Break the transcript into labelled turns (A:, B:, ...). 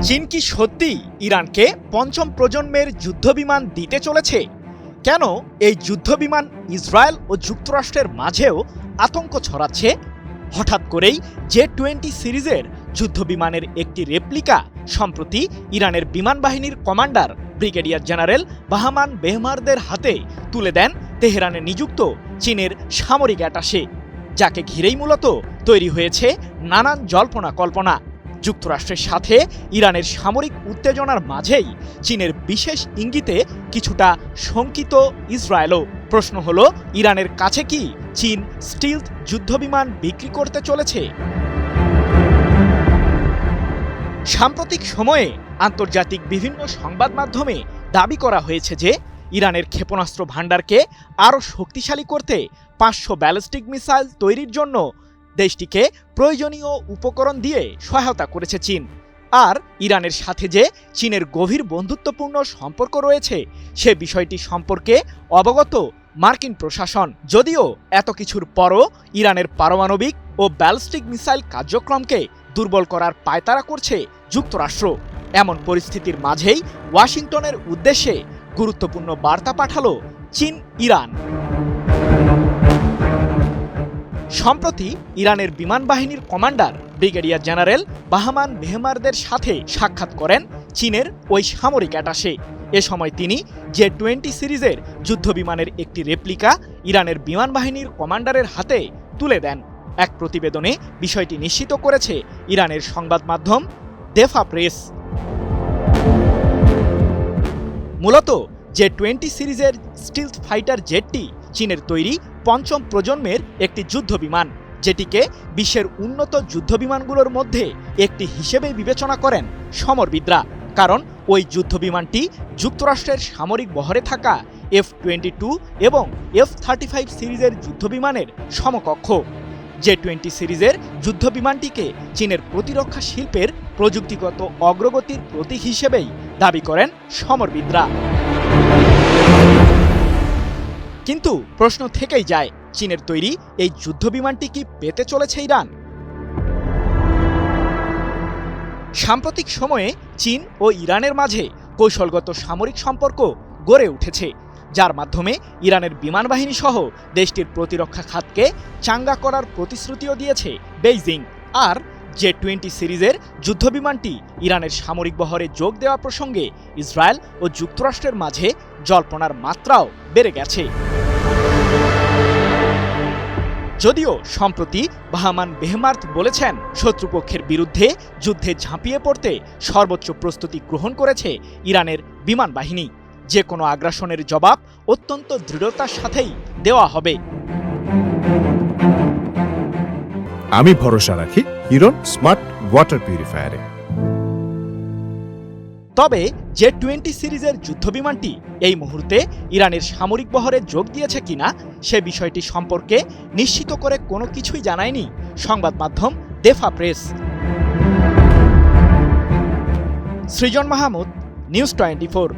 A: চীন কি সত্যি ইরানকে পঞ্চম প্রজন্মের যুদ্ধবিমান দিতে চলেছে? কেন এই যুদ্ধবিমান ইসরায়েল ও যুক্তরাষ্ট্রের মাঝেও আতঙ্ক ছড়াচ্ছে? হঠাৎ করেই J-20 সিরিজের যুদ্ধবিমানের একটি রেপ্লিকা সম্প্রতি ইরানের বিমান বাহিনীর কমান্ডার ব্রিগেডিয়ার জেনারেল বাহমান বেহমারদের হাতে তুলে দেন তেহরানে নিযুক্ত চীনের সামরিক অ্যাটাশে, যাকে ঘিরেই মূলত তৈরি হয়েছে নানান জল্পনা কল্পনা। যুক্তরাষ্ট্রের সাথে ইরানের সামরিক উত্তেজনার মাঝেই চীনের বিশেষ ইঙ্গিতে কিছুটা শঙ্কিত ইসরায়েলও। প্রশ্ন হলো, ইরানের কাছে কি চীন স্টিলথ যুদ্ধবিমান বিক্রি করতে চলেছে? সাম্প্রতিক সময়ে আন্তর্জাতিক বিভিন্ন সংবাদ মাধ্যমে দাবি করা হয়েছে যে ইরানের ক্ষেপণাস্ত্র ভাণ্ডারকে আরও শক্তিশালী করতে 500 ব্যালিস্টিক মিসাইল তৈরির জন্য দেশটিকে প্রয়োজনীয় উপকরণ দিয়ে সহায়তা করেছে চীন। আর ইরানের সাথে যে চীনের গভীর বন্ধুত্বপূর্ণ সম্পর্ক রয়েছে সে বিষয়টি সম্পর্কে অবগত মার্কিন প্রশাসন। যদিও এত কিছুর পরও ইরানের পারমাণবিক ও ব্যালিস্টিক মিসাইল কার্যক্রমকে দুর্বল করার পায়তারা করছে যুক্তরাষ্ট্র। এমন পরিস্থিতির মাঝেই ওয়াশিংটনের উদ্দেশ্যে গুরুত্বপূর্ণ বার্তা পাঠালো চীন ইরান। সম্প্রতি ইরানের বিমান বাহিনীর কমান্ডার ব্রিগেডিয়ার জেনারেল বাহমান বেহমারদের সাথে সাক্ষাৎ করেন চীনের ওই সামরিক অ্যাটাশে। এ সময় তিনি J-20 সিরিজের যুদ্ধবিমানের একটি রেপ্লিকা ইরানের বিমান বাহিনীর কমান্ডারের হাতে তুলে দেন। এক প্রতিবেদনে বিষয়টি নিশ্চিত করেছে ইরানের সংবাদ মাধ্যম দেফা প্রেস। মূলত J-20 সিরিজের স্টিলথ ফাইটার জেটটি চীনের তৈরি পঞ্চম প্রজন্মের একটি যুদ্ধবিমান, যেটিকে বিশ্বের উন্নত যুদ্ধবিমানগুলোর মধ্যে একটি হিসেবে বিবেচনা করেন সমরবিদরা। কারণ ওই যুদ্ধবিমানটি যুক্তরাষ্ট্রের সামরিক বহরে থাকা F-22 এবং F-35 সিরিজের যুদ্ধবিমানের সমকক্ষ। J-20 সিরিজের যুদ্ধবিমানটিকে চীনের প্রতিরক্ষা শিল্পের প্রযুক্তিগত অগ্রগতির প্রতীক হিসেবেই দাবি করেন সমরবিদরা। কিন্তু প্রশ্ন থেকেই যায়, চীনের তৈরি এই যুদ্ধবিমানটি কি পেতে চলেছে ইরান? সাম্প্রতিক সময়ে চীন ও ইরানের মাঝে কৌশলগত সামরিক সম্পর্ক গড়ে উঠেছে, যার মাধ্যমে ইরানের বিমান বাহিনী সহ দেশটির প্রতিরক্ষা খাতকে চাঙ্গা করার প্রতিশ্রুতিও দিয়েছে বেইজিং। আর J-20 সিরিজের যুদ্ধবিমানটি ইরানের সামরিক বহরে যোগ দেওয়া প্রসঙ্গে ইসরায়েল ও যুক্তরাষ্ট্রের মাঝে জল্পনার মাত্রাও বেড়ে গেছে। যদিও সম্প্রতি বাহমান বেহমার্দ বলেছেন, শত্রুপক্ষের বিরুদ্ধে যুদ্ধে ঝাঁপিয়ে পড়তে সর্বোচ্চ প্রস্তুতি গ্রহণ করেছে ইরানের বিমান বাহিনী। যে কোনো আগ্রাসনের জবাব অত্যন্ত দৃঢ়তার সাথেই দেওয়া হবে।
B: আমি ভরসা রাখি হিরন স্মার্ট ওয়াটার পিউরিফায়ারে।
A: তবে J-20 সিরিজের যুদ্ধবিমানটি এই মুহূর্তে ইরানের সামরিক বহরে যোগ দিয়েছে কিনা সে বিষয়টি সম্পর্কে নিশ্চিত করে কোনো কিছুই জানায়নি সংবাদ মাধ্যম দেফা প্রেস। সৃজন মাহমুদ, নিউজ 24।